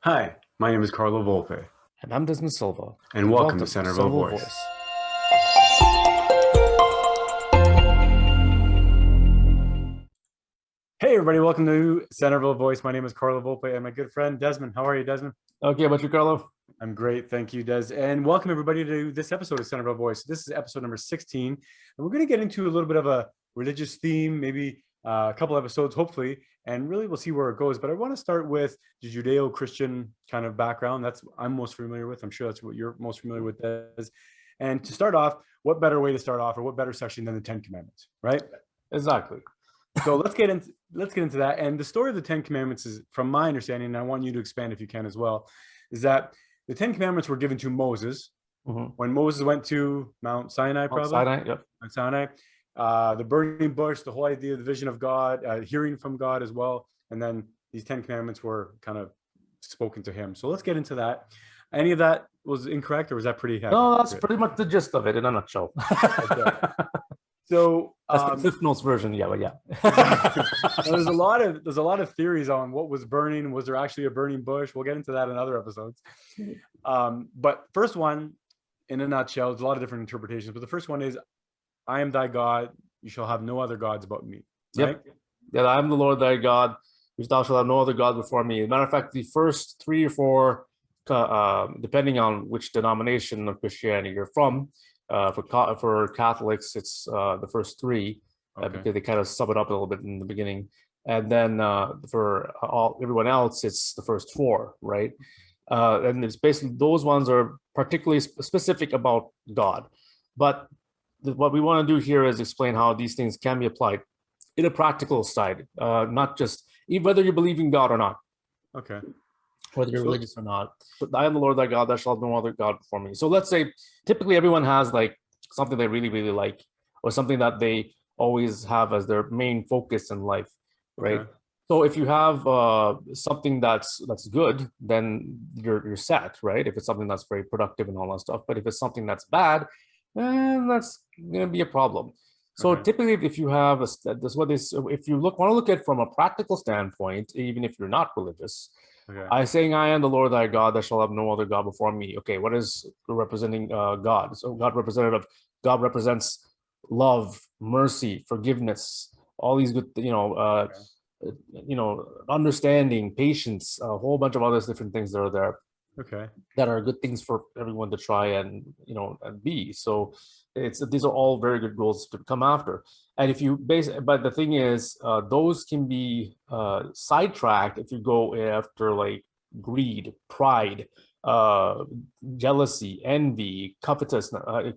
Hi, my name is Carlo Volpe, And I'm Desmond Silva, and and welcome to welcome to Centerville Centerville Voice. Voice. Hey, everybody, welcome to Centerville Voice. My name is Carlo Volpe, and my good friend Desmond. How are you, Desmond? Okay, about you, Carlo? I'm great, thank you, Des. And welcome everybody to this episode of Centerville Voice. This is episode number 16, and we're going to get into a little bit of a religious theme, maybe a couple episodes, hopefully, and really we'll see where it goes. But I want to start with the Judeo-Christian kind of background. That's I'm most familiar with. I'm sure that's what you're most familiar with, Des. And to start off, what better way to start off, or what better section than the Ten Commandments, right? Exactly. So let's get into that. And the story of the Ten Commandments is, from my understanding, and I want you to expand if you can as well, is that the Ten Commandments were given to Moses when Moses went to Mount Sinai, Mount probably Sinai, yep. Mount Sinai. The burning bush, the whole idea of the vision of God, hearing from God as well, and then these Ten Commandments were kind of spoken to him. So let's get into that. Any of that was incorrect, or was that pretty accurate? No, that's pretty much the gist of it in a nutshell. Okay. So That's the Cliff Notes version, yeah, but yeah. there's a lot of theories on what was burning. Was there actually a burning bush? We'll get into that in other episodes. But first one, in a nutshell, there's a lot of different interpretations. But the first one is, "I am thy God; you shall have no other gods but me." Right? Yep. Yeah, I am the Lord thy God, which thou shalt have no other God before me. As a matter of fact, the first three or four, depending on which denomination of Christianity you're from, for Catholics, it's the first three, because they kind of sum it up a little bit in the beginning, and then for everyone else, it's the first four, right? And it's basically those ones are particularly specific about God, but what we want to do here is explain how these things can be applied in a practical side, not just whether you believe in God or not. Okay. Whether you're religious or not. But I am the Lord thy God, thou shalt have no other God before me. So let's say typically everyone has like something they really, really like, or something that they always have as their main focus in life, right? Okay. So if you have something that's good, then you're set, right? If it's something that's very productive and all that stuff. But if it's something that's bad, then that's gonna be a problem. So typically, if you have if you want to look at it from a practical standpoint, even if you're not religious, I saying, "I am the Lord thy God, that shall have no other God before me." Okay, what is representing God? So God represents love, mercy, forgiveness, all these good, understanding, patience, a whole bunch of other different things that are there. Okay. That are good things for everyone to try and and be. So these are all very good goals to come after. And if you but the thing is, those can be sidetracked if you go after like greed, pride, jealousy, envy,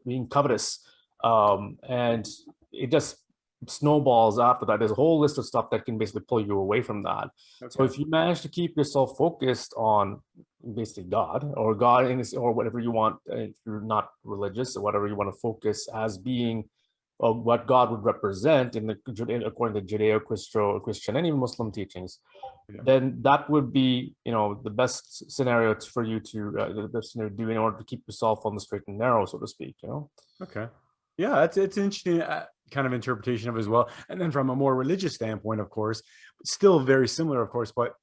being covetous, and it just snowballs after that. There's a whole list of stuff that can basically pull you away from that. So if you manage to keep yourself focused on basically God or God or whatever you want, if you're not religious or whatever you want to focus as being what God would represent according to Judeo-Christian and even Muslim teachings, then that would be the best scenario for you to do in order to keep yourself on the straight and narrow, so to speak. Okay. Yeah, it's an interesting kind of interpretation of it as well. And then from a more religious standpoint, of course, still very similar, of course, but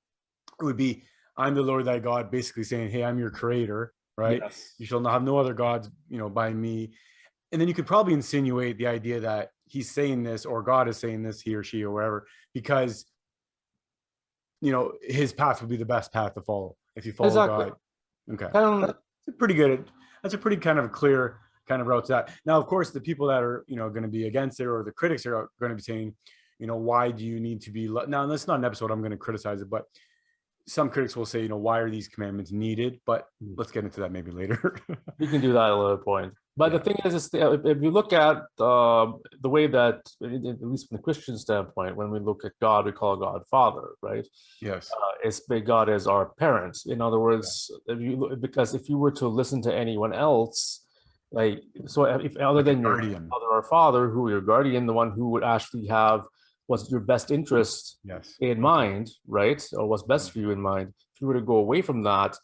it would be, "I'm the Lord thy God," basically saying, "Hey, I'm your creator," right? Yes. "You shall not have no other gods, by me." And then you could probably insinuate the idea that he's saying this, or God is saying this, he or she or wherever, because his path would be the best path to follow if you follow Exactly. God. Okay. That's a pretty kind of clear kind of route to that. Now, of course, the people that are going to be against it, or the critics are going to be saying, "Why do you need to be?" Now, that's not an episode I'm going to criticize it, but some critics will say, "Why are these commandments needed?" But let's get into that maybe later. We can do that at a later point. But the thing is if you look at the way that, at least from the Christian standpoint, when we look at God, we call God Father, right? Yes. God is our parents. In other words, because if you were to listen to anyone else, if other than your mother or father, who your guardian, the one who would actually have what's your best interest in mind, right? Or what's best for you in mind. If you were to go away from that,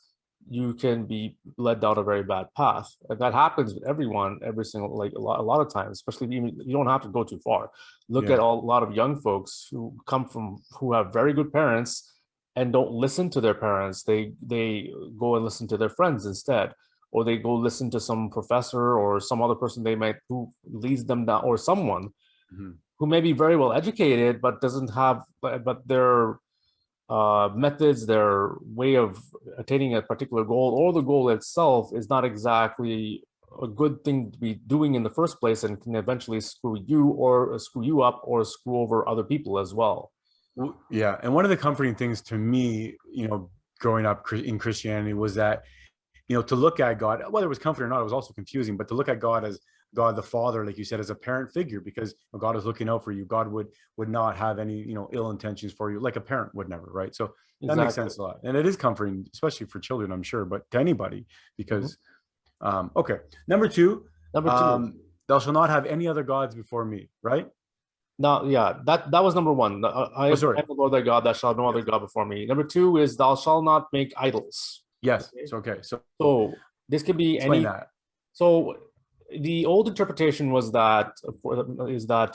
you can be led down a very bad path. And that happens with everyone, every single, a lot of times, especially you don't have to go too far. Look at a lot of young folks who have very good parents, and don't listen to their parents. They go and listen to their friends instead, or they go listen to some professor or some other person they might who leads them down, or someone who may be very well educated but doesn't have, but their methods, their way of attaining a particular goal, or the goal itself is not exactly a good thing to be doing in the first place, and can eventually screw you up or screw over other people as well. Yeah, and one of the comforting things to me, growing up in Christianity, was that, to look at God, whether it was comforting or not, it was also confusing, but to look at God as God the Father, like you said, as a parent figure, because God is looking out for you. God would not have any, ill intentions for you, like a parent would never, right? So that makes sense a lot. And it is comforting, especially for children, I'm sure, but to anybody, because, okay. Number two, thou shalt not have any other gods before me, right? Now, yeah, that was number one. I am the Lord thy God, thou shalt no other God before me. Number two is thou shalt not make idols. Yes. Okay. So this could be explain that. So the old interpretation was that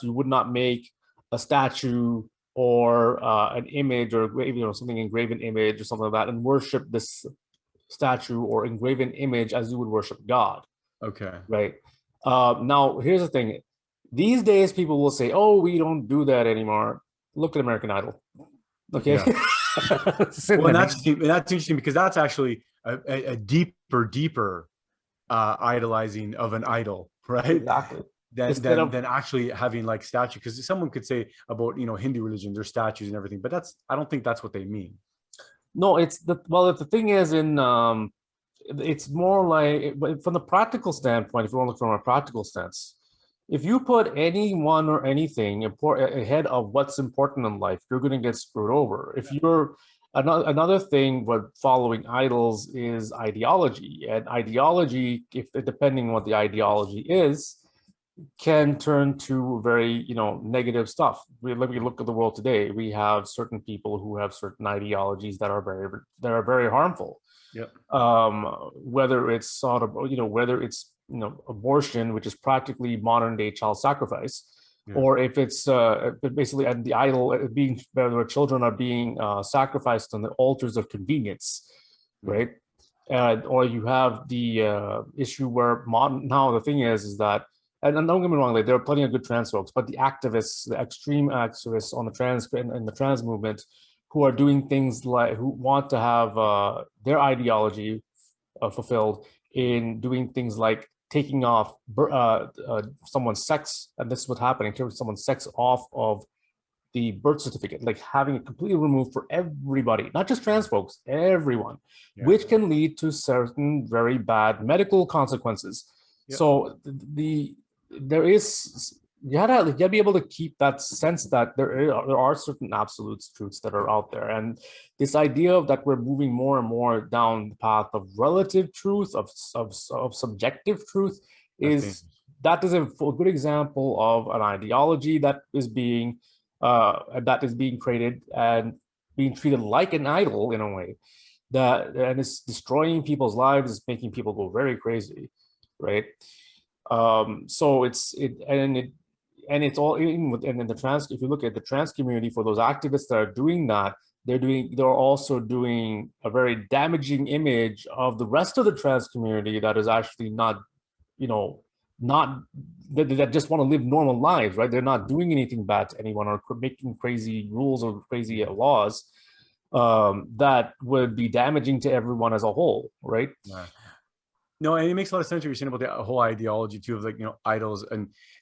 you would not make a statue or an image, or something engraven image or something like that, and worship this statue or engraven image as you would worship God. Okay. Right. Now here's the thing. These days, people will say, "Oh, we don't do that anymore." Look at American Idol. Okay. Yeah. Well, that's interesting, because that's actually a deeper idolizing of an idol, right? Exactly. Than actually having like statue, because someone could say about Hindu religion, there's statues and everything, but I don't think that's what they mean. No, the thing is, it's more like, from the practical standpoint, if you want to look from a practical sense, if you put anyone or anything ahead of what's important in life, you're going to get screwed over. If you're another thing with following idols is ideology, and ideology, depending on what the ideology is, can turn to very negative stuff. Let me look at the world today. We have certain people who have certain ideologies that are very harmful. Yep. Whether it's sort of whether it's abortion, which is practically modern day child sacrifice, or if it's basically and the idol being where children are being sacrificed on the altars of convenience, right? Or you have the issue where now the thing is that, and don't get me wrong, like, there are plenty of good trans folks, but the activists, the extreme activists on the trans movement, who are doing things like, who want to have their ideology fulfilled in doing things like taking off someone's sex, and this is what's happening, taking someone's sex off of the birth certificate, like having it completely removed for everybody, not just trans folks, everyone, which can lead to certain very bad medical consequences. So there is, you gotta be able to keep that sense that there are certain absolute truths that are out there, and this idea of that we're moving more and more down the path of relative truth, of subjective truth, is a good example of an ideology that is being created and being treated like an idol in a way, and it's destroying people's lives, it's making people go very crazy, right? So it's all in the trans. If you look at the trans community, for those activists that are doing that, they're also doing a very damaging image of the rest of the trans community that is actually not that just want to live normal lives, right? They're not doing anything bad to anyone or making crazy rules or crazy laws that would be damaging to everyone as a whole, right? Yeah. No, and it makes a lot of sense what you're saying about the whole ideology too, of like, idols.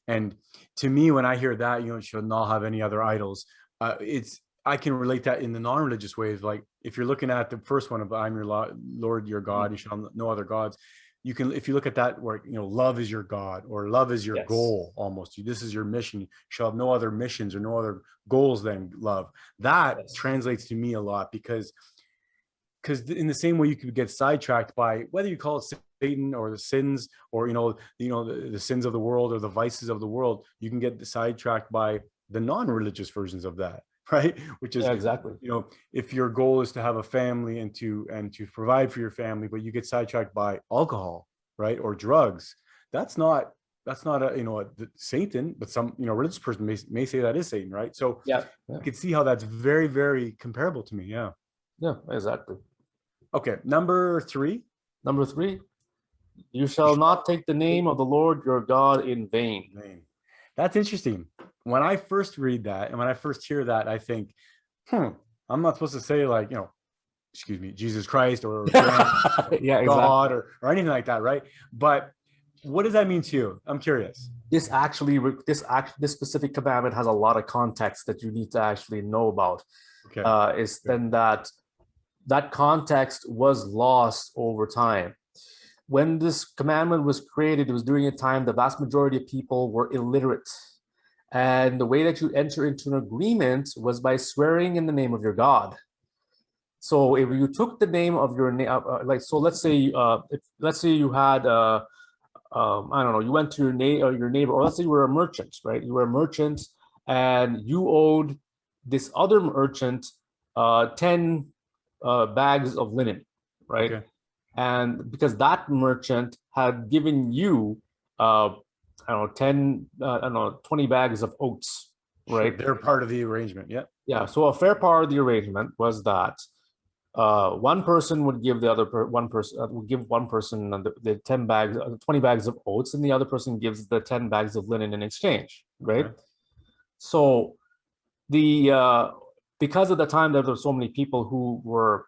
And to me, when I hear that, should not have any other idols, I can relate that in the non-religious ways. Like, if you're looking at the first one of I'm your Lord, your God, you shall no other gods. You can, if you look at that where, love is your God, or love is your goal, almost. This is your mission. You shall have no other missions or no other goals than love. That translates to me a lot, because in the same way you could get sidetracked by whether you call it Satan or the sins, or the sins of the world or the vices of the world, you can get sidetracked by the non-religious versions of that, right? Which is exactly, if your goal is to have a family and to provide for your family, but you get sidetracked by alcohol, right, or drugs, that's not a Satan, but some religious person may say that is Satan, right? So you can see how that's very, very comparable to me. Yeah, exactly. Okay, number 3. Number 3, you shall not take the name of the Lord your God in vain. That's interesting. When I first read that and when I first hear that, I think, I'm not supposed to say like, excuse me, Jesus Christ or Yeah, exactly. God or anything like that, right? But what does that mean to you? I'm curious. This specific commandment has a lot of context that you need to actually know about. Okay. Is then that context was lost over time. When this commandment was created, it was during a time the vast majority of people were illiterate. And the way that you enter into an agreement was by swearing in the name of your God. So if you took the name of your name, so let's say you had, I don't know, you went to your neighbor, or let's say you were a merchant, right? You were a merchant and you owed this other merchant 10 bags of linen, right? Okay. And because that merchant had given you, I don't know, 20 bags of oats, right? Sure, they're part of the arrangement. Yeah. Yeah. So a fair part of the arrangement was that one person would give one person the 10 bags, 20 bags of oats, and the other person gives the 10 bags of linen in exchange, right? Okay. So because at the time there were so many people who were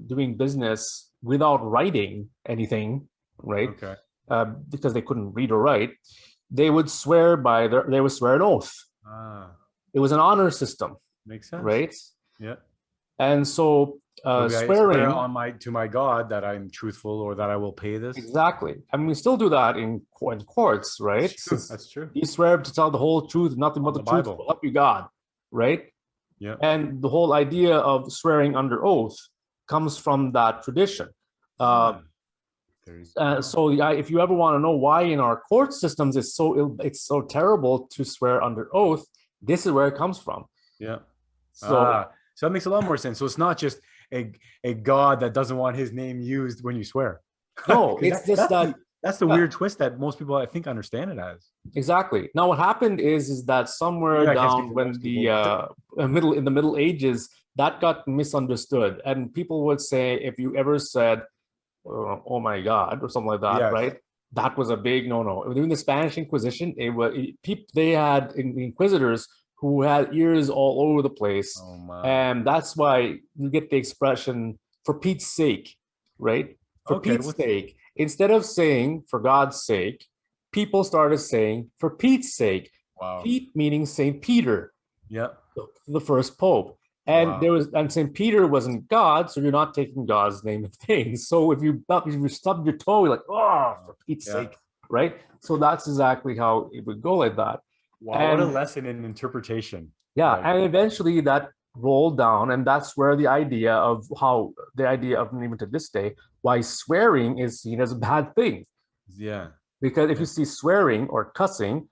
doing business without writing anything, right? Okay. Because they couldn't read or write, they would swear an oath. It was an honor system. Makes sense. Right? Yeah. And so swearing on to my God that I'm truthful or that I will pay this. Exactly. I mean, we still do that in courts, right? That's true. You swear to tell the whole truth, nothing but the truth, Bible. will help you God, right? Yeah. And the whole idea of swearing under oath comes from that tradition. So if you ever want to know why in our court systems it's so terrible to swear under oath, this is where it comes from. Yeah. So that makes a lot more sense. So it's not just a God that doesn't want his name used when you swear. No, it's that's the weird twist that most people, I think, understand it as. Exactly. Now, what happened is that somewhere down when in the Middle Ages, that got misunderstood, and people would say if you ever said, "Oh my God" or something like that, yes, right? That was a big no-no. During the Spanish Inquisition, they had inquisitors who had ears all over the place, and that's why you get the expression "for Pete's sake," right? For Pete's sake. Instead of saying "for God's sake," people started saying "for Pete's sake." Wow. Pete meaning Saint Peter. Yeah. The first pope. And and Saint Peter wasn't God, so you're not taking God's name in vain. So if you stub your toe, you're like, "Oh, for Pete's sake," right? So that's exactly how it would go like that. Wow, what a lesson in interpretation. Yeah, and eventually that rolled down, and that's where the idea of even to this day, why swearing is seen as a bad thing. Yeah. Because if you see swearing or cussing,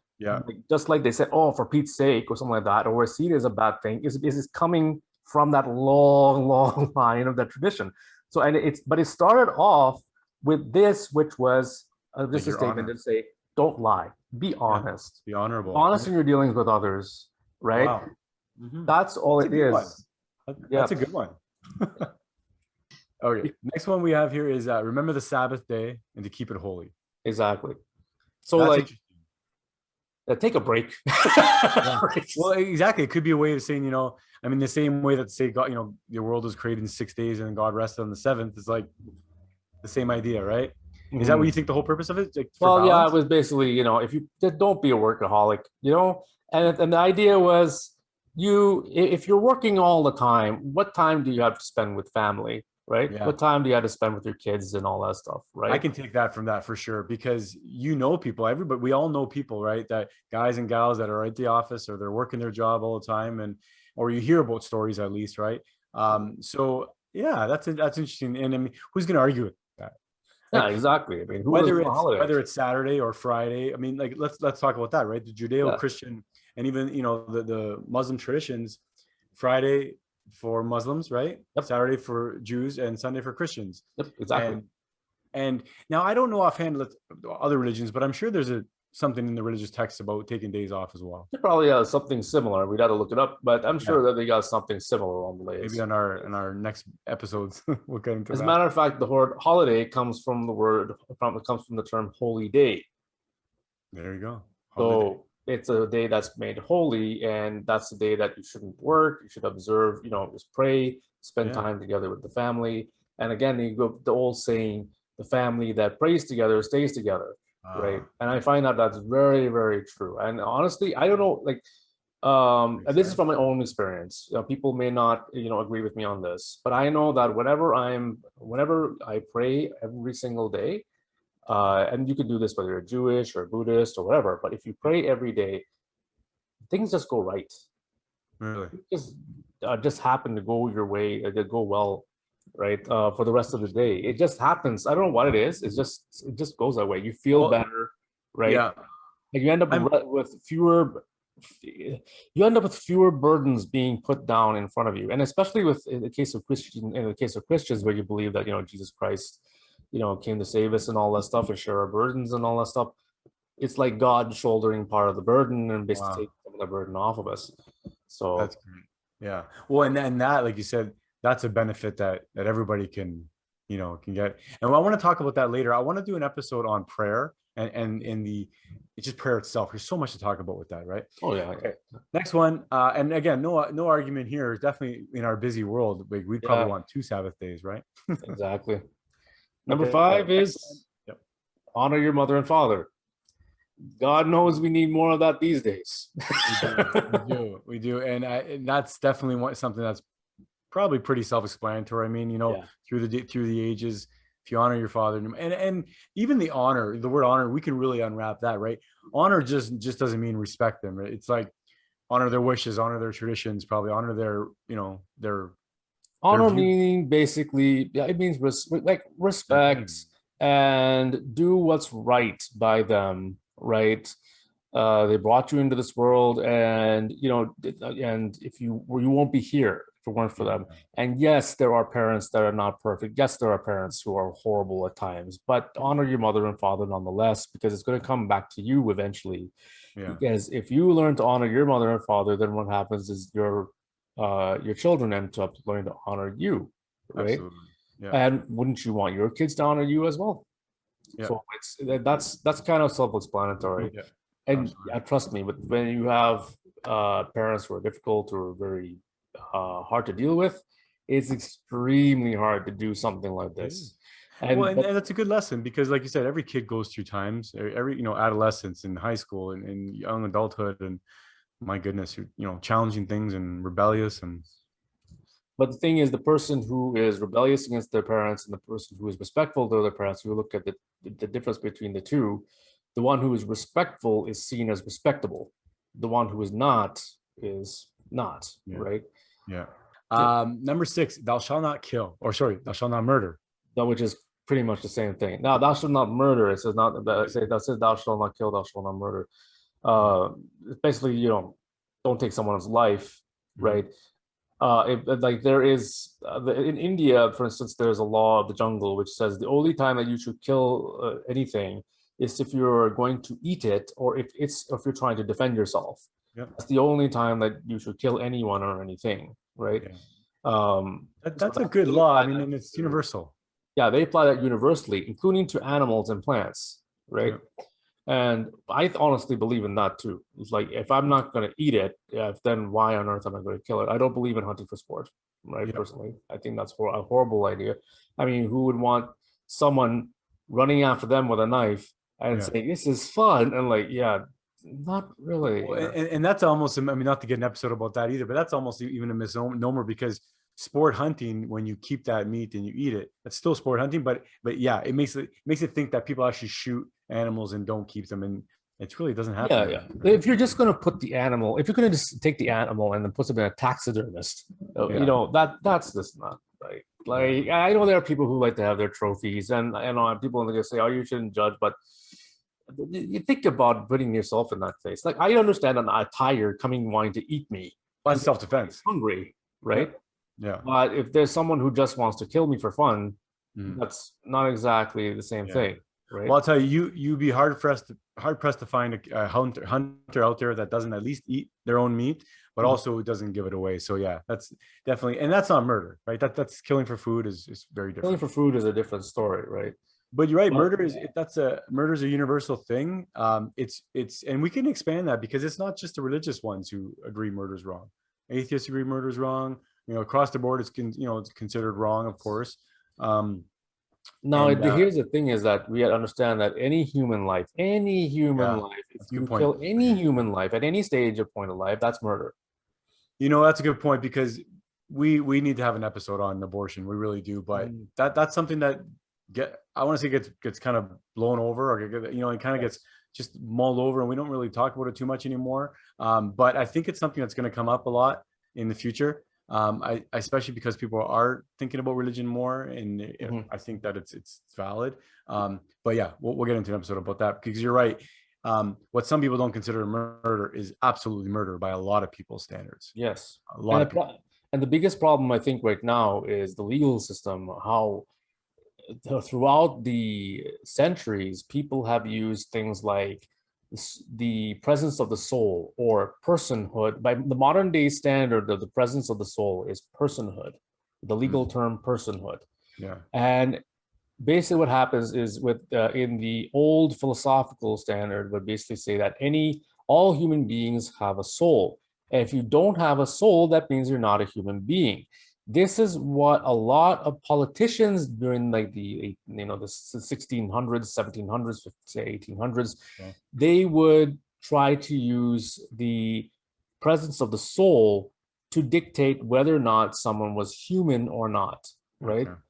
just like they said, "Oh, for Pete's sake," or something like that, or seen as a bad thing, is coming from that long line of that tradition. So, but it started off with this, which was this is a statement to say, don't lie, be honest, be honorable, honest in your dealings with others, right? Wow. Mm-hmm. That's all it is. That's a good one. Okay, next one we have here is remember the Sabbath day and to keep it holy. Exactly. So take a break. Well, exactly. It could be a way of saying, the same way that say God, the world was created in 6 days and God rested on the seventh is like the same idea, right? Mm-hmm. Is that what you think the whole purpose of it? Like, it was basically, if you don't be a workaholic, and the idea was if you're working all the time, what time do you have to spend with family? Right? Yeah. What time do you have to spend with your kids and all that stuff, right? I can take that from that for sure, because people, we all know people, right? That guys and gals that are at the office or they're working their job all the time, or you hear about stories at least, right? So yeah, that's interesting. And I mean, who's going to argue with that? Yeah, exactly. I mean, whether it's Saturday or Friday, I mean, like let's talk about that, right? The Judeo-Christian and even the Muslim traditions, Friday for Muslims, right? Yep. Saturday for Jews and Sunday for Christians. Yep, exactly. And now I don't know offhand other religions, but I'm sure there's a something in the religious text about taking days off as well. It probably has something similar. We'd have to look it up, but I'm sure that they got something similar on the days. Maybe on our next episodes we'll get into As a that. matter of fact, the word holiday comes from the term holy day. There you go. Holiday. So it's a day that's made holy, and that's the day that you shouldn't work. You should observe, just pray, spend time together with the family. And again, you go the old saying, the family that prays together stays together, right? And I find that that's very, very true. And honestly, I don't know, like, and this is from my own experience. People may not, agree with me on this, but I know that whenever I pray every single day, and you can do this whether you're Jewish or Buddhist or whatever, but if you pray every day, things just go right. Really? Just happen to go your way, they go well, right? For the rest of the day. It just happens. I don't know what it is. It just goes that way. You feel better, right? Yeah. Like you end up with fewer burdens being put down in front of you. And especially in the case of Christians, where you believe that, Jesus Christ, came to save us and all that stuff, and share our burdens and all that stuff. It's like God shouldering part of the burden and basically taking some of the burden off of us. So that's great. Yeah. Well, and that, like you said, that's a benefit that everybody can get. And I want to talk about that later. I want to do an episode on prayer and it's just prayer itself. There's so much to talk about with that, right? Oh yeah. Okay. Next one. And again, no argument here. Definitely in our busy world, we'd probably want 2 Sabbath days, right? Exactly. Number 5 is honor your mother and father. God knows we need more of that these days. We do. And that's definitely something that's probably pretty self-explanatory. I mean, through the ages, if you honor your father and even the word honor, we can really unwrap that, right? Honor just doesn't mean respect them. Right? It's like honor their wishes, honor their traditions, probably honor their honor meaning basically, it means respect and do what's right by them, right? They brought you into this world, and and if you won't be here if it weren't for them. And yes, there are parents that are not perfect. Yes, there are parents who are horrible at times, but honor your mother and father nonetheless, because it's going to come back to you eventually. Because if you learn to honor your mother and father, then what happens is your children end up learning to honor you, right? And wouldn't you want your kids to honor you as well? So that's kind of self-explanatory. And trust me, but when you have parents who are difficult or very hard to deal with, it's extremely hard to do something like this. And that's a good lesson, because like you said, every kid goes through times, every adolescence and high school and young adulthood, and my goodness, challenging things and rebellious. But the thing is, the person who is rebellious against their parents and the person who is respectful to their parents, we look at the difference between the two. The one who is respectful is seen as respectable. The one who is not, right? Yeah. Number 6, thou shalt not kill, thou shalt not murder. Which is pretty much the same thing. Now, thou shalt not murder. It says that says thou shalt not kill, thou shalt not murder. Basically, don't take someone's life, right? There is in India, for instance, there's a law of the jungle which says the only time that you should kill anything is if you're going to eat it, or if you're trying to defend yourself. That's the only time that you should kill anyone or anything, right? That's a good law. I mean, and it's universal. Yeah, they apply that universally, including to animals and plants, right? And I honestly believe in that too. It's like, if I'm not going to eat it, then why on earth am I going to kill it? I don't believe in hunting for sport, right? Personally, I think that's a horrible idea. I mean, who would want someone running after them with a knife and saying, this is fun? And not really. And that's almost, I mean, not to get an episode about that either, but that's almost even a misnomer, because sport hunting, when you keep that meat and you eat it, that's still sport hunting. But yeah, it makes it think that people actually shoot animals and don't keep them, and it really doesn't happen. Right? If you're just going to put the animal, if you're going to just take the animal and then put them in a taxidermist, that's just not right. Like, I know there are people who like to have their trophies, and people are going to say, oh, you shouldn't judge, but you think about putting yourself in that place. Like, I understand a tiger coming wanting to eat me. That's self-defense. Hungry, right? Yeah. But if there's someone who just wants to kill me for fun, that's not exactly the same thing. right? Well, I'll tell you, you'd be hard pressed to find a hunter out there that doesn't at least eat their own meat, but also doesn't give it away. So yeah, that's definitely, and that's not murder, right? That's killing for food is very Killing different. for food is a different story, right? But you're right, But murder is a universal thing. It's and we can expand that because it's not just the religious ones who agree murder is wrong. Atheists agree murder is wrong. Across the board, it's considered wrong, of course. Um, now, and here's the thing: is that we understand that any human life, yeah, if that's a good you point. kill any human life at any stage or point of life, that's murder. That's a good point because we need to have an episode on abortion. We really do, but that's something that I want to say gets kind of blown over, or it kind of gets just mulled over, and we don't really talk about it too much anymore. But I think it's something that's going to come up a lot in the future. Especially because people are thinking about religion more, and I think that it's valid. But yeah, we'll get into an episode about that because you're right. What some people don't consider murder is absolutely murder by a lot of people's standards. Yes. A lot of people. And the biggest problem I think right now is the legal system, how throughout the centuries, people have used things like the presence of the soul or personhood. By the modern day standard of the presence of the soul is personhood, the legal term personhood. Yeah. And basically what happens is in the old philosophical standard would basically say that all human beings have a soul. And if you don't have a soul, that means you're not a human being. This is what a lot of politicians during like the 1600s, 1700s, say 1800s, they would try to use the presence of the soul to dictate whether or not someone was human or not, right? Okay.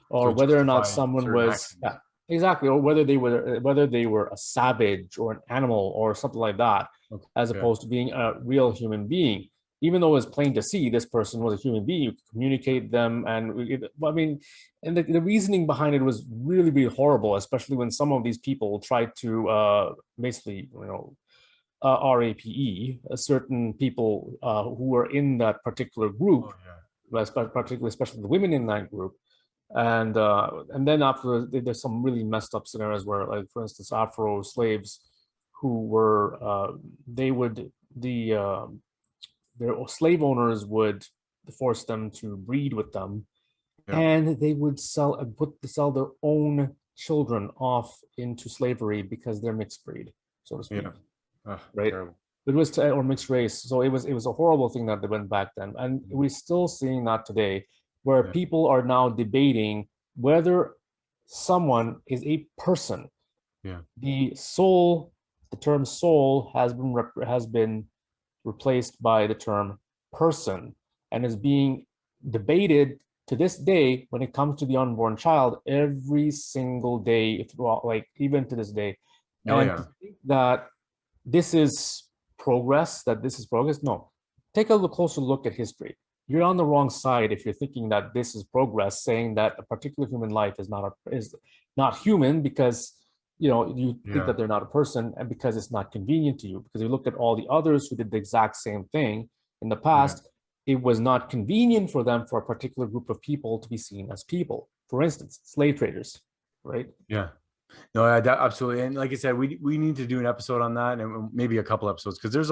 Or So whether or not justify someone certain was actions. exactly, or whether they were a savage or an animal or something like that, as Okay. opposed to being a real human being. Even though it's plain to see this person was a human being, you could communicate them, and the reasoning behind it was really, really horrible, especially when some of these people tried to basically, RAPE, certain people who were in that particular group, particularly, especially the women in that group. And then after, there's some really messed up scenarios where, like, for instance, Afro slaves who were their slave owners would force them to breed with them, and they would sell their own children off into slavery because they're mixed breed, so to speak. Right. Terrible. It was or mixed race. So it was a horrible thing that they went back then, and we're still seeing that today, where people are now debating whether someone is a person. Yeah. The term soul has been replaced by the term person, and is being debated to this day when it comes to the unborn child every single day, like even to this day. To think that this is progress, no. Take a closer look at history. You're on the wrong side if you're thinking that this is progress, saying that a particular human life is not human because you think that they're not a person, and because it's not convenient to you. Because you look at all the others who did the exact same thing in the past, it was not convenient for them, for a particular group of people, to be seen as people. For instance, slave traders, right? Yeah. No, absolutely. And like I said, we need to do an episode on that, and maybe a couple episodes, because there's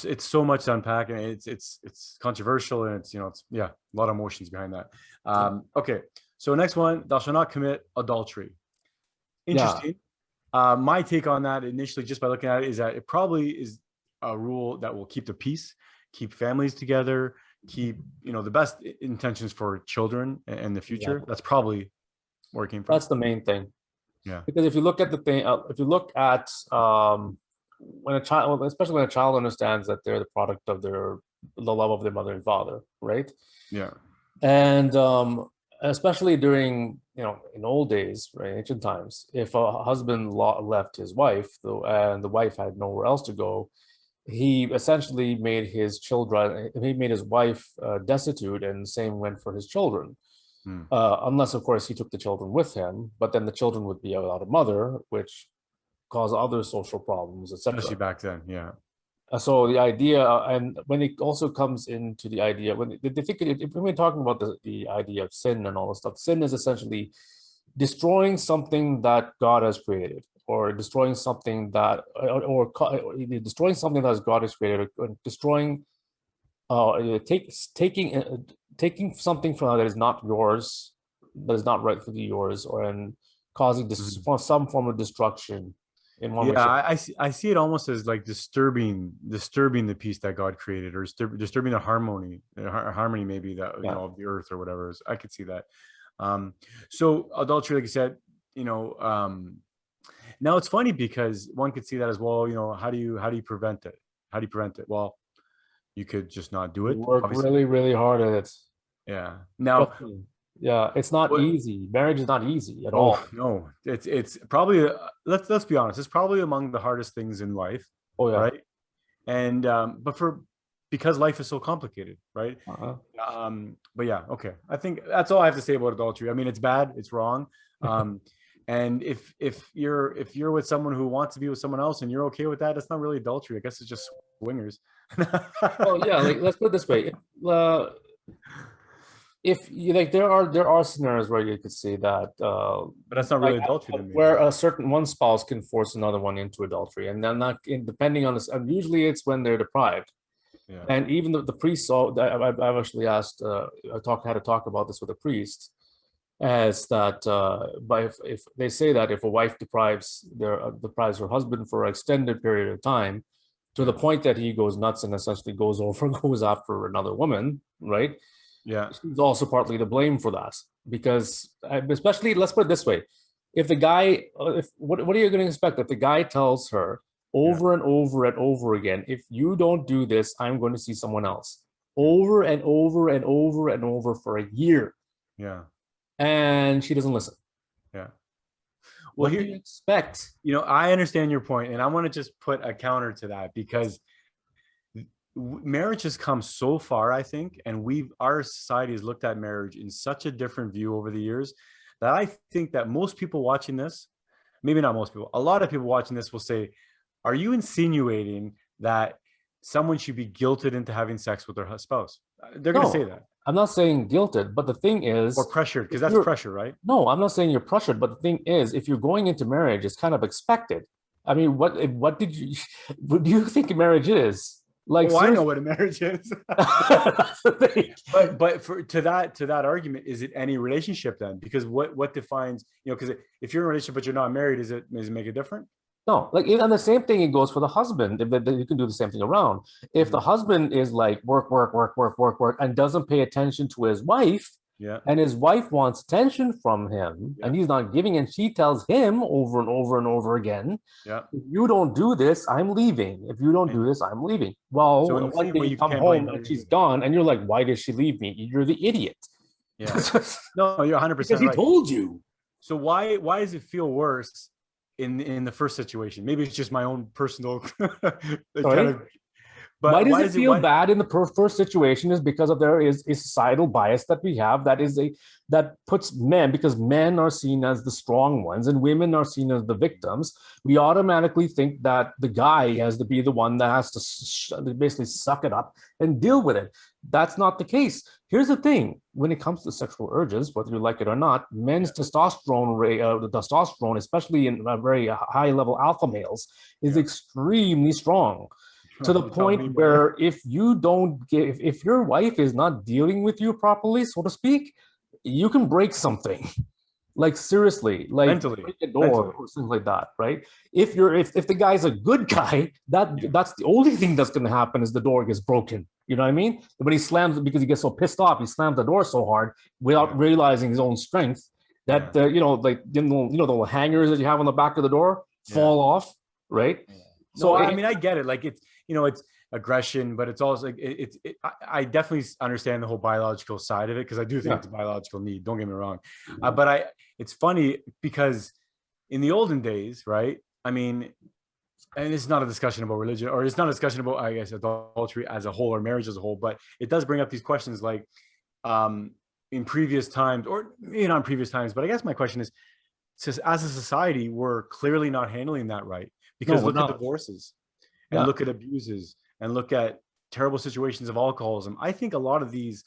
it's so much to unpack, and it's controversial, and it's a lot of emotions behind that. Okay, so next one, thou shalt not commit adultery. Interesting. My take on that initially, just by looking at it, is that it probably is a rule that will keep the peace, keep families together, keep the best intentions for children and the future. That's probably where it came from. That's the main thing. Yeah. Because if you look at when a child, especially when a child understands that they're the product of the love of their mother and father, right? Yeah. And especially during in old days, right, ancient times, if a husband left his wife, and the wife had nowhere else to go, he essentially made his wife destitute, and the same went for his children. Unless, of course, he took the children with him, but then the children would be without a mother, which caused other social problems, etc. Especially back then, yeah. So the idea, and when it also comes into the idea, when they think, if we're talking about the idea of sin and all this stuff, sin is essentially destroying something that God has created, or destroying something that, or destroying something that God has created, or destroying, taking something from that is not yours, that is not rightfully yours, or and causing some form of destruction in one way. Yeah, I see it almost as like disturbing the peace that God created, or disturbing the harmony maybe that of the earth or whatever. I could see that. So adultery, like you said, now it's funny because one could see that as well. How do you prevent it? How do you prevent it? Well, you could just not do it. Work really, really hard at it. Yeah. Now, yeah, it's not easy. Marriage is not easy at all. No, it's probably let's be honest. It's probably among the hardest things in life. Oh yeah. Right. And because life is so complicated, right? But yeah, okay. I think that's all I have to say about adultery. I mean, it's bad, it's wrong. And if you're with someone who wants to be with someone else and you're okay with that, it's not really adultery. I guess it's just swingers. Well, yeah, like let's put it this way. If you like, there are scenarios where you could see that, but that's not really adultery to me. Where one spouse can force another one into adultery, and then depending on this, and usually it's when they're deprived. Yeah. And even the priest, I've actually asked, had to talk about this with a priest, as that, but if they say that if a wife deprives her husband for an extended period of time, to the point that he goes nuts and essentially goes after another woman, right? Yeah, she's also partly to blame for that, because especially, let's put it this way, if the guy, what are you going to expect if the guy tells her over and over and over again, if you don't do this, I'm going to see someone else, over and over and over and over for a year? Yeah. And she doesn't listen. Yeah. Well, what do you expect? I understand your point, and I want to just put a counter to that, because marriage has come so far, I think, and our society has looked at marriage in such a different view over the years, that I think that most people watching this, maybe not most people, a lot of people watching this will say, are you insinuating that someone should be guilted into having sex with their spouse? They're going to say that. I'm not saying guilted, but the thing is, or pressured, because that's pressure, right? No, I'm not saying you're pressured, but the thing is, if you're going into marriage, it's kind of expected. I mean, what do you think marriage is? Like, I know what a marriage is. but to that argument, is it any relationship then? Because what defines, because if you're in a relationship but you're not married, does it make it different? No, like, and the same thing, it goes for the husband. You can do the same thing around. If the husband is like work, and doesn't pay attention to his wife, and his wife wants attention from him, and he's not giving, and she tells him over and over and over again, if you don't do this, I'm leaving. If you don't do this, I'm leaving. Well, so one day you come home and she's gone, and you're like, why did she leave me? You're the idiot. Yeah. No, you're 100% because he told you. So why does it feel worse in the first situation? Maybe it's just my own personal kind of. But why does it feel bad in the first situation? Is because there is a societal bias that we have that puts men, because men are seen as the strong ones and women are seen as the victims. We automatically think that the guy has to be the one that has to basically suck it up and deal with it. That's not the case. Here's the thing: when it comes to sexual urges, whether you like it or not, men's testosterone, especially in very high level alpha males, is extremely strong. To the point where if your wife is not dealing with you properly, so to speak, you can break something. Like, seriously, like mentally, break a door or something like that, right? If the guy's a good guy, that's the only thing that's going to happen is the door gets broken. You know what I mean? But he slams it because he gets so pissed off. He slams the door so hard without realizing his own strength that the little hangers that you have on the back of the door fall off, right? So I mean, I get it. Like, it's aggression, but it's also like I definitely understand the whole biological side of it, because I do think it's a biological need. Don't get me wrong, but it's funny because in the olden days, right? I mean, and it's not a discussion about religion, or it's not a discussion about, I guess, adultery as a whole or marriage as a whole, but it does bring up these questions, like in previous times, or not in previous times, but I guess my question is, as a society, we're clearly not handling that right, because look at divorces. And look at abuses, and look at terrible situations of alcoholism. I think a lot of these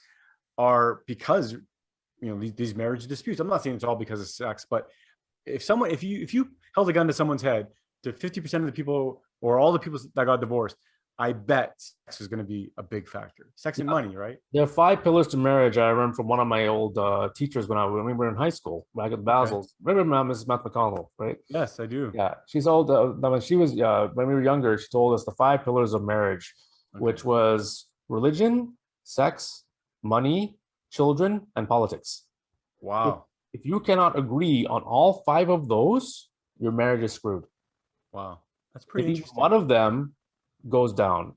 are because these marriage disputes. I'm not saying it's all because of sex, but if you held a gun to someone's head, to 50% of the people or all the people that got divorced, I bet sex is going to be a big factor. Sex and money, right? There are 5 pillars to marriage. I learned from one of my old teachers when we were in high school, back at Basil's. Remember Mrs. Matt McConnell, right? Yes, I do. Yeah, she's old. When she was when we were younger, she told us the 5 pillars of marriage, which was religion, sex, money, children, and politics. Wow. If you cannot agree on all 5 of those, your marriage is screwed. Wow, that's pretty interesting. One of them goes down,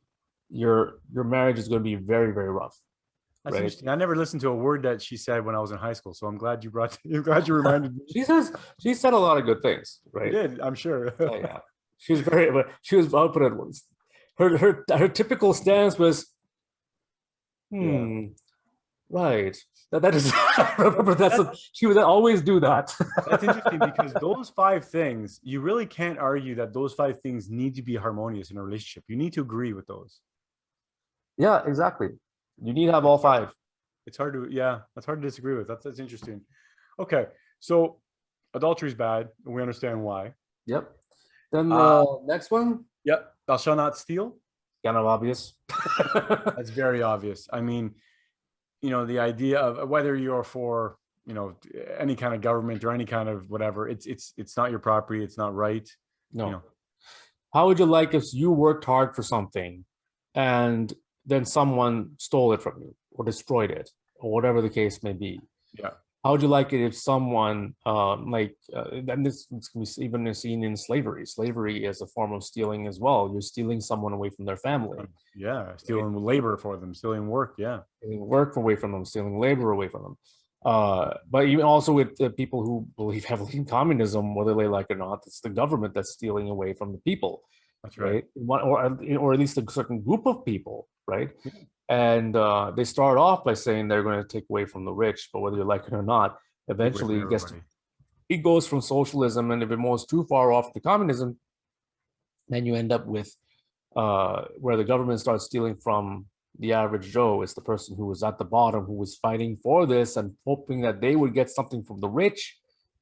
your marriage is going to be very, very rough. That's interesting. I never listened to a word that she said when I was in high school, so I'm glad you reminded me. She said a lot of good things, right? She did, I'm sure. Yeah. She was I'll put it once. Her typical stance was, right. That is remember she would always do that. That's interesting because those 5 things, you really can't argue that those 5 things need to be harmonious in a relationship. You need to agree with those. Yeah, exactly. You need to have all 5. It's hard to disagree with. That's interesting. Okay, so adultery is bad, and we understand why. Yep. Then the next one. Yep. Thou shalt not steal. Kind of obvious. That's very obvious. I mean, the idea of whether you're for, any kind of government or any kind of whatever, it's not your property. It's not right. No. How would you like if you worked hard for something and then someone stole it from you or destroyed it or whatever the case may be? Yeah. How would you like it if someone and this can be even seen in slavery. Slavery is a form of stealing as well. You're stealing someone away from their family. Yeah, stealing labor for them, stealing work. Yeah, stealing work away from them, stealing labor away from them. But even also with people who believe heavily in communism, whether they like it or not, it's the government that's stealing away from the people. That's right. Or at least a certain group of people, right? And they start off by saying they're going to take away from the rich, but whether you like it or not, eventually it goes from socialism, and if it moves too far off to communism, then you end up with where the government starts stealing from the average Joe. It's the person who was at the bottom, who was fighting for this and hoping that they would get something from the rich.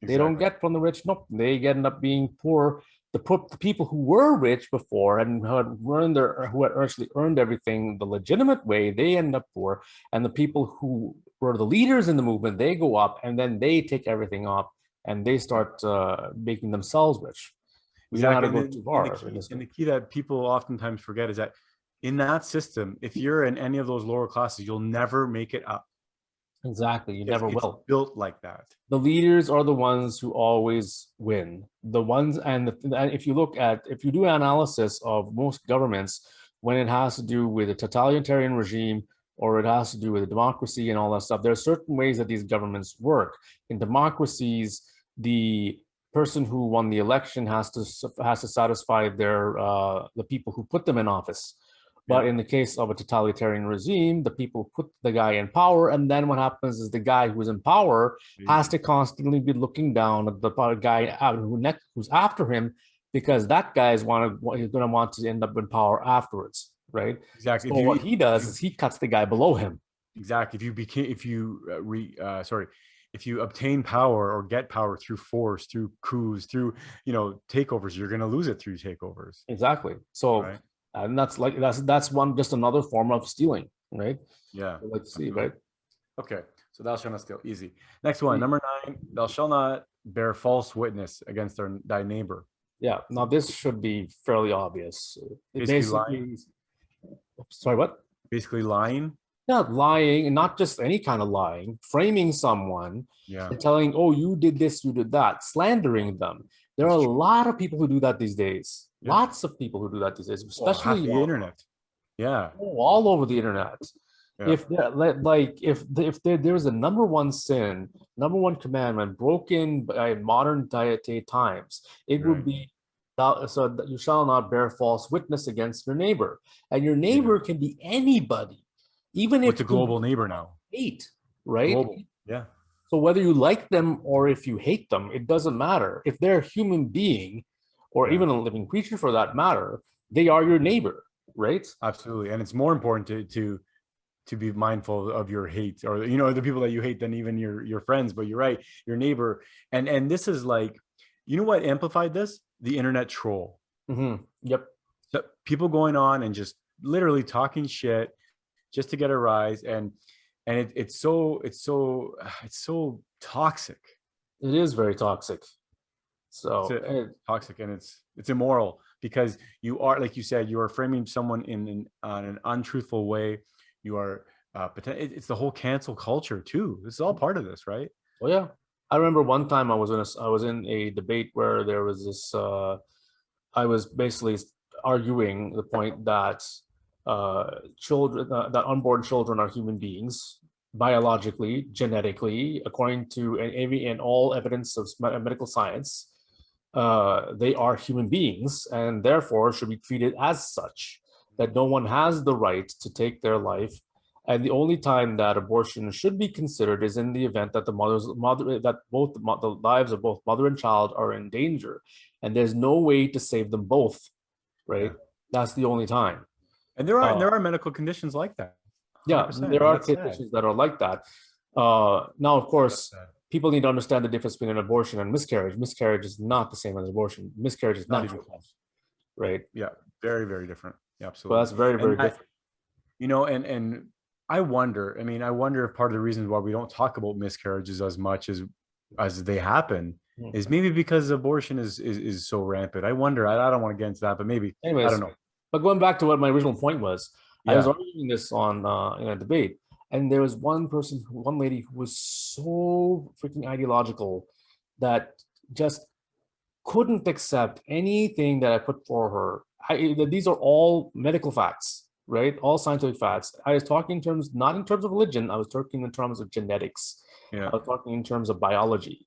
They don't get from the rich. Nope, they end up being poor. The people who were rich before and who had actually earned everything the legitimate way, they end up poor. And the people who were the leaders in the movement, they go up, and then they take everything up and they start making themselves rich. We don't have to go too far. And the key that people oftentimes forget is that in that system, if you're in any of those lower classes, you'll never make it up. Exactly. You never will. It's built like that. The leaders are the ones who always win. The ones, and if you do analysis of most governments, when it has to do with a totalitarian regime or it has to do with a democracy and all that stuff, there are certain ways that these governments work. In democracies, the person who won the election has to satisfy the people who put them in office. But in the case of a totalitarian regime, the people put the guy in power, and then what happens is the guy who's in power has to constantly be looking down at the guy who's after him, because that guy is going to want to end up in power afterwards, right? Exactly. So what he does is he cuts the guy below him. Exactly. If you obtain power or get power through force, through coups, through takeovers, you're going to lose it through takeovers. Exactly. So. Right. And that's just another form of stealing, right? Yeah. Let's see, right? Okay. So thou shalt not steal. Easy. Next one, number 9. Thou shalt not bear false witness against thy neighbor. Yeah. Now this should be fairly obvious. Basically lying. Sorry, what? Basically lying. Not lying, and not just any kind of lying. Framing someone, and telling, "Oh, you did this, you did that," slandering them. There are a lot of people who do that these days. Yeah. Lots of people who do that these days, especially the internet. Yeah, all over the internet. Yeah. If there's a number one sin, number one commandment broken by modern times, it would be so that you shall not bear false witness against your neighbor, and your neighbor can be anybody, even if it's a global neighbor now. Hate, right? Global. Yeah. So whether you like them or if you hate them, it doesn't matter. If they're a human being, or even a living creature for that matter, they are your neighbor, right? Absolutely. And it's more important to to be mindful of your hate, or the people that you hate than even your friends. But you're right, your neighbor. And this is like, what amplified this? The internet troll. Yep. So people going on and just literally talking shit just to get a rise, and it's so toxic. It is very toxic. So it's toxic, and it's immoral, because you are, like you said, you are framing someone in an untruthful way. You are it's the whole cancel culture too. This is all part of this, right? Oh yeah, I remember one time I was in a debate where there was this. I was basically arguing the point that children, that unborn children are human beings, biologically, genetically, according to and all evidence of medical science. They are human beings and therefore should be treated as such, that no one has the right to take their life. And the only time that abortion should be considered is in the event that that both the lives of both mother and child are in danger, and there's no way to save them both, right? Yeah. That's the only time. And there are medical conditions like that. 100%. Yeah, there are conditions that are like that. Now, of course, people need to understand the difference between an abortion and miscarriage. Miscarriage is not the same as abortion. Miscarriage is not natural, right? Yeah, very, very different. Yeah, absolutely. Well, that's very, very different. And I wonder if part of the reasons why we don't talk about miscarriages as much as they happen is maybe because abortion is so rampant. I wonder. I don't want to get into that, but maybe. Anyways, I don't know. But going back to what my original point was, I was arguing this on in a debate, and there was one lady who was so freaking ideological that just couldn't accept anything that I put for her. These are all medical facts, right? All scientific facts. I was talking not in terms of religion. I was talking in terms of genetics. Yeah. I was talking in terms of biology.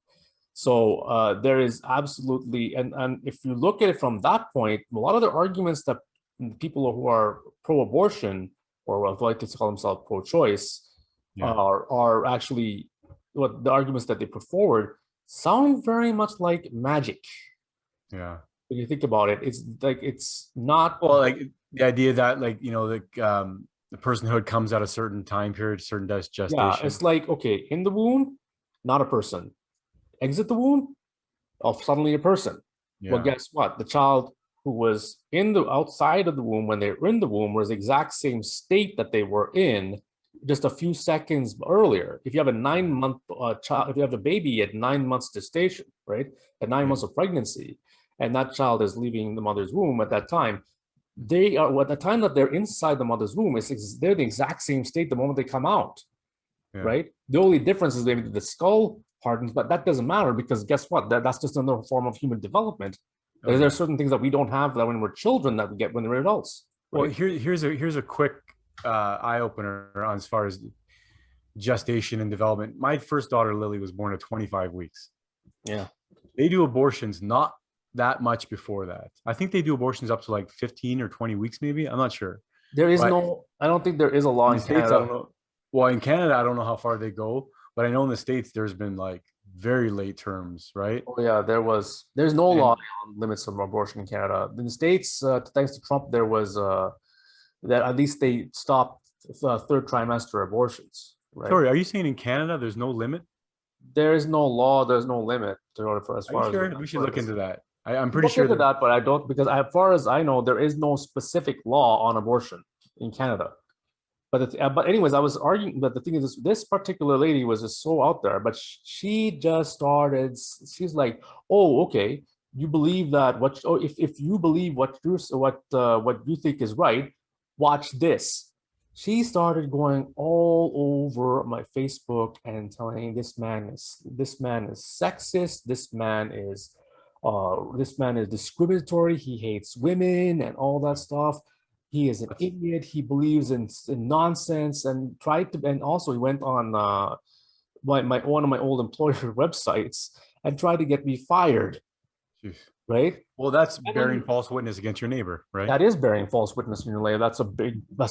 So there is absolutely, and if you look at it from that point, a lot of the arguments that people who are pro-abortion, or what like to call themselves pro-choice, are actually, what the arguments that they put forward sound very much like magic. Yeah. When you think about it, it's like, it's not. Well, like the idea that the personhood comes at a certain time period, certain gestation. Yeah, it's like, okay, in the womb, not a person. Exit the womb, suddenly a person. Yeah. Well, guess what? The child who was outside of the womb when they were in the womb was the exact same state that they were in just a few seconds earlier. If you have a 9-month child, if you have a baby at 9 months gestation, right, at 9 months of pregnancy, and that child is leaving the mother's womb at that time, they are, at the time that they're inside the mother's womb, they're the exact same state the moment they come out, right? The only difference is maybe the skull hardens, but that doesn't matter, because guess what? That's just another form of human development. There are certain things that we don't have that when we're children that we get when we're adults. Right? Well, here's a quick eye opener on as far as gestation and development. My first daughter Lily was born at 25 weeks. Yeah, they do abortions not that much before that. I think they do abortions up to like 15 or 20 weeks, maybe. I'm not sure. There is I don't think there is a law in Canada. States, I don't know. Well, in Canada, I don't know how far they go, but I know in the States there's been like very late terms, right? Oh yeah, there's no law on limits of abortion in Canada. In the States, thanks to Trump, there was that at least they stopped third trimester abortions. Right? Sorry, are you saying in Canada there's no limit? There is no law. There's no limit as far as we should look into that. I'm pretty sure that, but I don't, because as far as I know, there is no specific law on abortion in Canada. But anyways, I was arguing, but the thing is, this particular lady was just so out there, but she just started, she's like, oh, okay, you believe that if you believe what you think is right, watch this. She started going all over my Facebook and telling this man is sexist, this man is discriminatory, he hates women and all that stuff. He is an idiot. He believes in nonsense, and also he went on one of my old employer websites and tried to get me fired. Jeez. Right? Well, that's bearing false witness against your neighbor, right? That is bearing false witness in your neighbor. That's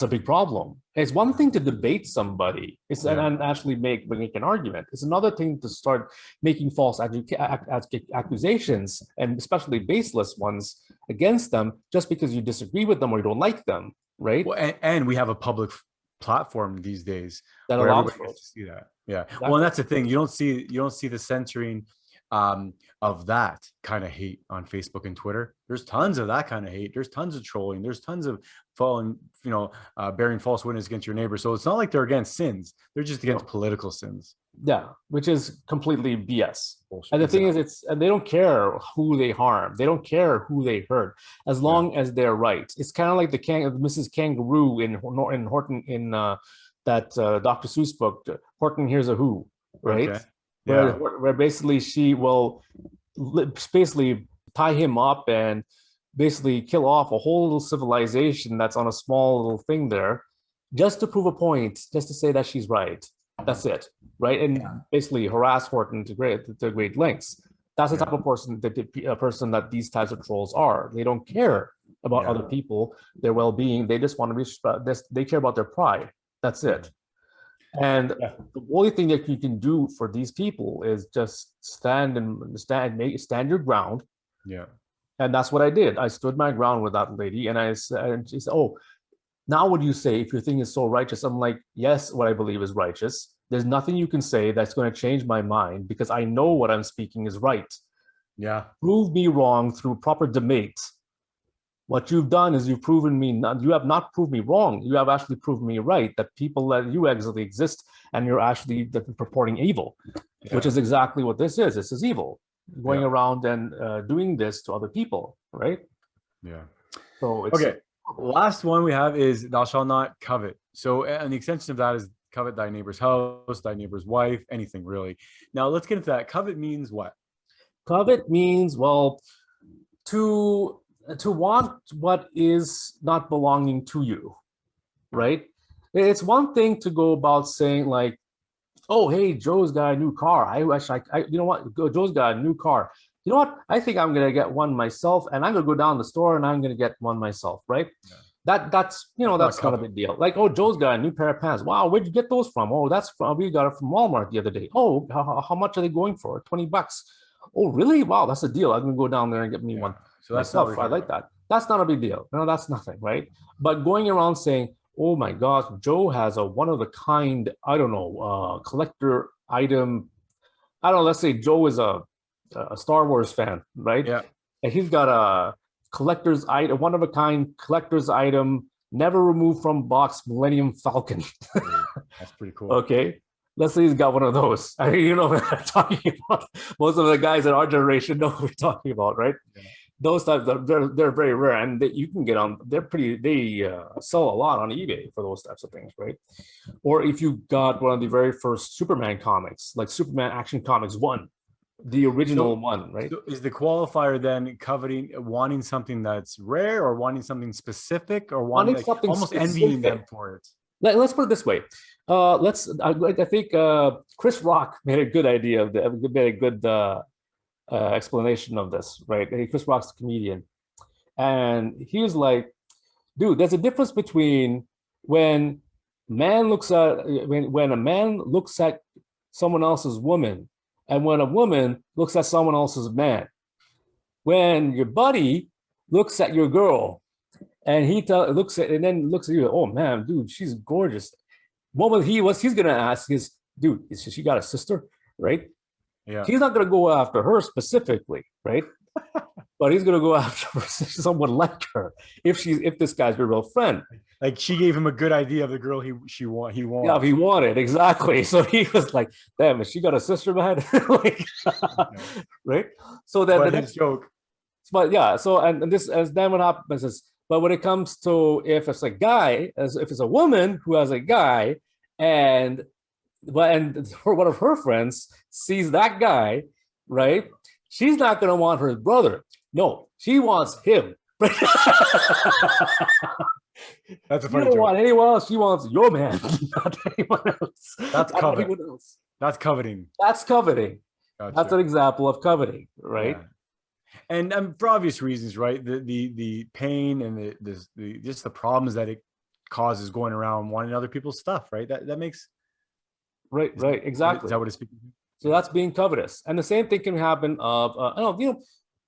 a big problem. It's one thing to debate somebody, and actually make an argument. It's another thing to start making false accusations, and especially baseless ones, against them just because you disagree with them or you don't like them, right? Well, and we have a public platform these days that where allows everybody for gets it. to see that. Yeah. Exactly. Well, and that's the thing. You don't see the censoring of that kind of hate on Facebook and Twitter. There's tons of that kind of hate. There's tons of trolling. There's tons of bearing false witness against your neighbor. So it's not like they're against sins. They're just against political sins. Yeah, which is completely BS. Bullshit. And the thing is, and they don't care who they harm. They don't care who they hurt, as long as they're right. It's kind of like the Mrs. Kangaroo in Horton in that Dr. Seuss book, Horton Hears a Who, right? Okay. Yeah. Where basically she will basically tie him up and basically kill off a whole little civilization that's on a small little thing there, just to prove a point, just to say that she's right. That's it, right? And basically harass Horton to great lengths. That's the type of person that these types of trolls are. They don't care about other people, their well-being. They just want to be. They care about their pride. That's it. And the only thing that you can do for these people is just stand your ground. Yeah. And that's what I did. I stood my ground with that lady, and she said, "Oh, now what do you say if your thing is so righteous?" I'm like, yes, what I believe is righteous. There's nothing you can say that's going to change my mind, because I know what I'm speaking is right. Yeah. Prove me wrong through proper debate. What you've done is you have not proved me wrong. You have actually proved me right, that people that you actually exist, and you're actually purporting evil, which is exactly what this is. This is evil, going around and doing this to other people, right? Yeah. So it's okay. Last one we have is thou shalt not covet. So, and the extension of that is covet thy neighbor's house, thy neighbor's wife, anything really. Now let's get into that. Covet means what? Covet means, well, to want what is not belonging to you, right? It's one thing to go about saying like, oh, hey, Joe's got a new car. I wish you know what? Joe's got a new car. You know what? I think I'm going to get one myself, and I'm going to go down the store and I'm going to get one myself, right? Yeah. That's not a big deal. Like, oh, Joe's got a new pair of pants. Wow, where'd you get those from? Oh, we got it from Walmart the other day. Oh, how much are they going for? $20. Oh, really? Wow, that's a deal. I'm going to go down there and get me one. So that's myself. I like that. That's not a big deal. No, that's nothing, right? But going around saying, oh my gosh, Joe has a one-of-a-kind, I don't know, collector item. I don't know, let's say Joe is a Star Wars fan, right? Yeah. And he's got a collector's item, one-of-a-kind collector's item, never removed from box, Millennium Falcon. That's pretty cool. Okay. Let's say he's got one of those. I mean, you know what I'm talking about. Most of the guys in our generation know what we're talking about, right? Yeah. Those types, they're very rare, and you can get on. They sell a lot on eBay for those types of things, right? Or if you got one of the very first Superman comics, like Superman Action Comics 1, the original one, right? So is the qualifier then wanting something that's rare, or wanting something specific, or wanting something almost specific, envying them for it? Let's put it this way. I think Chris Rock made a good idea of that. Made a good explanation of this, right? Chris Rock's a comedian, and he was like, dude, there's a difference between when a man looks at someone else's woman, and when a woman looks at someone else's man. When your buddy looks at your girl, and looks at you, oh man, dude, she's gorgeous. What he's gonna ask is, dude, is she got a sister, right? Yeah. He's not going to go after her specifically, right? But he's going to go after someone like her if this guy's your real friend. Like she gave him a good idea of the girl he wanted. Yeah, he wanted, exactly. So he was like, "Damn, has she got a sister, man?" Like, right? So then the next joke. But yeah, so and this as then what happens is, but when it comes to if it's a guy, if it's a woman who has a guy, and one of her friends sees that guy, right? She's not going to want her brother. No, she wants him. That's a funny joke. Don't want anyone else. She wants your man, not anyone else. That's coveting. That's coveting. That's coveting. Gotcha. That's an example of coveting, right? Yeah. And for obvious reasons, right? The pain and the just the problems that it causes going around wanting other people's stuff, right? That makes. Right, exactly. Is that what it's speaking? So that's being covetous, and the same thing can happen of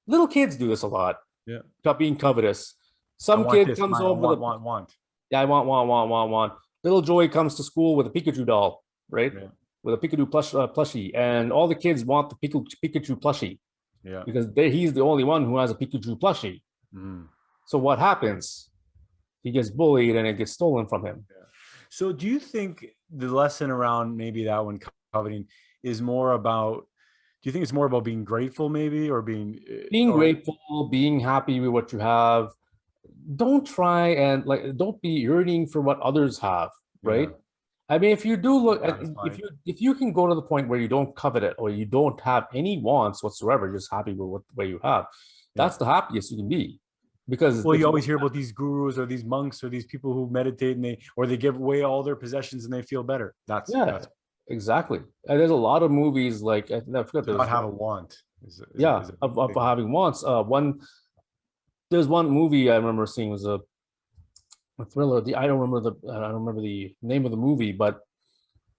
little kids do this a lot. Yeah, about being covetous. Some kid comes over. Want. Yeah, I want. Little Joey comes to school with a Pikachu doll, right? Yeah. With a Pikachu plushie, and all the kids want the Pikachu plushie Yeah. because he's the only one who has a Pikachu plushie. Mhm. So what happens? He gets bullied and it gets stolen from him. Yeah. So do you think the lesson around maybe that one, coveting, is more about, do you think it's more about being grateful maybe, or being Grateful, being happy with what you have? Don't try and don't be yearning for what others have, right? Yeah. I mean, if you do look at, Satisfying. if you can go to the point where you don't covet it or you don't have any wants whatsoever, just happy with what way you have, that's the happiest you can be. Because Well, you always hear about these gurus or these monks or these people who meditate and they give away all their possessions and they feel better. That's exactly. And there's a lot of movies like I forgot to not have a want. Of having wants. There's one movie I remember seeing was a thriller. I don't remember the name of the movie, but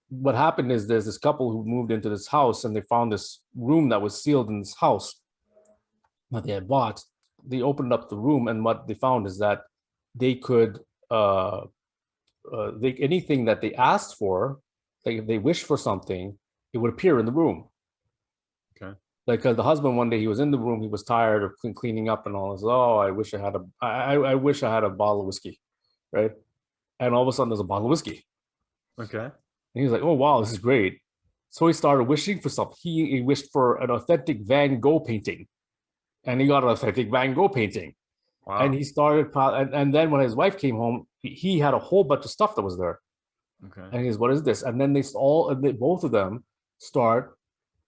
what happened is there's this couple who moved into this house and they found this room that was sealed in this house that they had bought. They opened up the room and what they found is that they could anything that they asked for, like if they wished for something, it would appear in the room. Okay. Like the husband, one day he was in the room, he was tired of cleaning up and all this. Oh, I wish I had I wish I had a bottle of whiskey, right? And all of a sudden there's a bottle of whiskey. Okay. And he was like, oh wow, this is great. So he started wishing for something. He wished for an authentic Van Gogh painting, and he got an authentic Van Gogh painting. Wow. And he started, and then when his wife came home, he had a whole bunch of stuff that was there. Okay. And he's, what is this? And then both of them start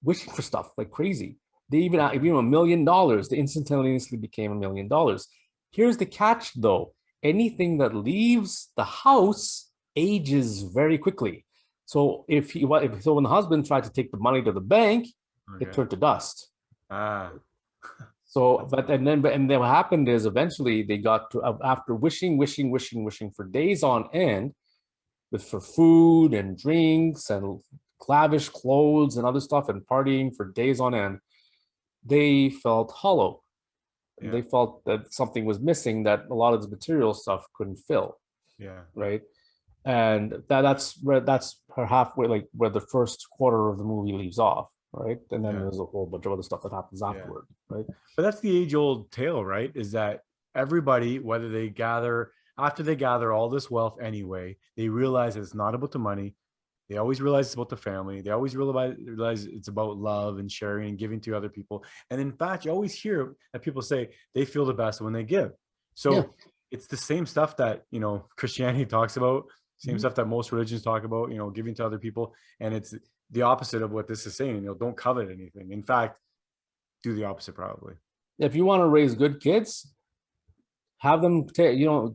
wishing for stuff like crazy. They even give him $1 million. They instantaneously became $1 million. Here's the catch, though: anything that leaves the house ages very quickly. So when the husband tried to take the money to the bank, it turned to dust. So, but then what happened is eventually they got to, after wishing for days on end, for food and drinks and lavish clothes and other stuff and partying for days on end, they felt hollow. Yeah. They felt that something was missing that a lot of the material stuff couldn't fill. Yeah. Right. And that's halfway, like where the first quarter of the movie leaves off. Right. And then there's a whole bunch of other stuff that happens afterward. Right. But that's the age-old tale, right? Is that everybody, whether after they gather all this wealth anyway, they realize it's not about the money. They always realize it's about the family. They always realize it's about love and sharing and giving to other people. And in fact, you always hear that people say they feel the best when they give. So it's the same stuff that, Christianity talks about, same stuff that most religions talk about, giving to other people. And it's the opposite of what this is saying. Don't covet anything. In fact, do the opposite probably. If you want to raise good kids, have them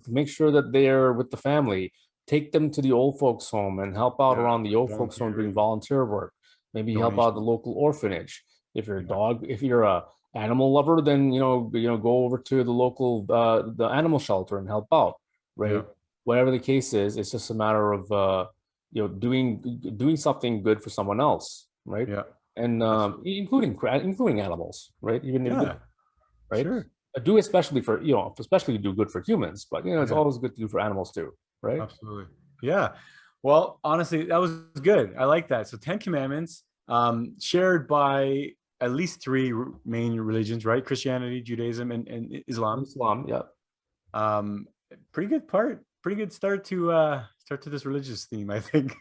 make sure that they're with the family. Take them to the old folks home and help out around the old folks home doing volunteer work. Maybe help out the local orphanage. If you're if you're a animal lover, then go over to the local the animal shelter and help out. Right. Whatever the case is, it's just a matter of doing something good for someone else. Right. Yeah. And including animals. Right. Even right. Sure. Do especially for especially do good for humans, but it's always good to do for animals too. Right. Absolutely. Yeah. Well, honestly, that was good. I like that. So 10 Commandments, shared by at least 3 main religions, right? Christianity, Judaism, and Islam. Islam, yeah. Pretty good start to this religious theme, I think.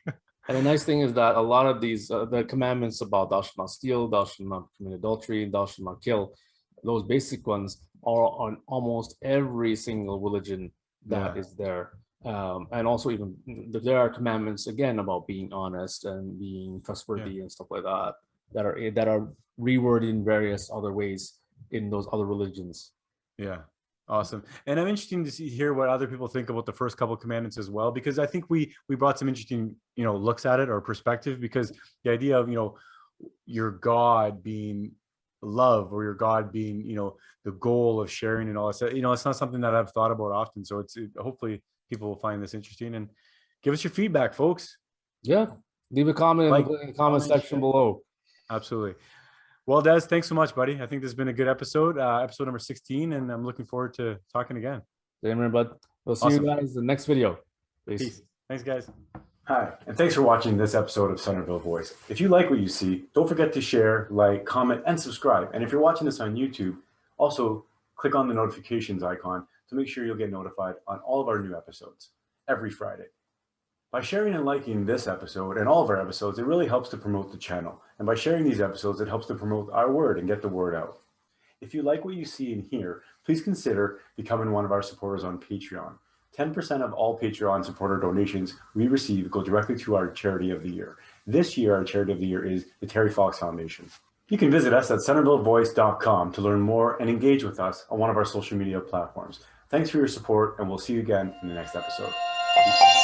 And the nice thing is that a lot of these the commandments about thou shalt not steal, thou shalt not commit adultery, thou shalt not kill, those basic ones are on almost every single religion that is there. And also even there are commandments again about being honest and being trustworthy and stuff like that that are reworded in various other ways in those other religions. Yeah, awesome. And I'm interested to hear what other people think about the first couple of commandments as well, because I think we brought some interesting looks at it or perspective, because the idea of your God being love, or your God being the goal of sharing and all that stuff, it's not something that I've thought about often. So hopefully people will find this interesting and give us your feedback, folks. Yeah. Leave a comment in the comment section below. Absolutely. Well, Des, thanks so much, buddy. I think this has been a good episode, episode number 16, and I'm looking forward to talking again. Same here, bud. We'll see you guys in the next video. Peace. Thanks, guys. Hi, and thanks for watching this episode of Centerville Voice. If you like what you see, don't forget to share, like, comment, and subscribe. And if you're watching this on YouTube, also click on the notifications icon to make sure you'll get notified on all of our new episodes every Friday. By sharing and liking this episode and all of our episodes, it really helps to promote the channel. And by sharing these episodes, it helps to promote our word and get the word out. If you like what you see and hear, please consider becoming one of our supporters on Patreon. 10% of all Patreon supporter donations we receive go directly to our charity of the year. This year, our charity of the year is the Terry Fox Foundation. You can visit us at centervillevoice.com to learn more and engage with us on one of our social media platforms. Thanks for your support, and we'll see you again in the next episode. Peace.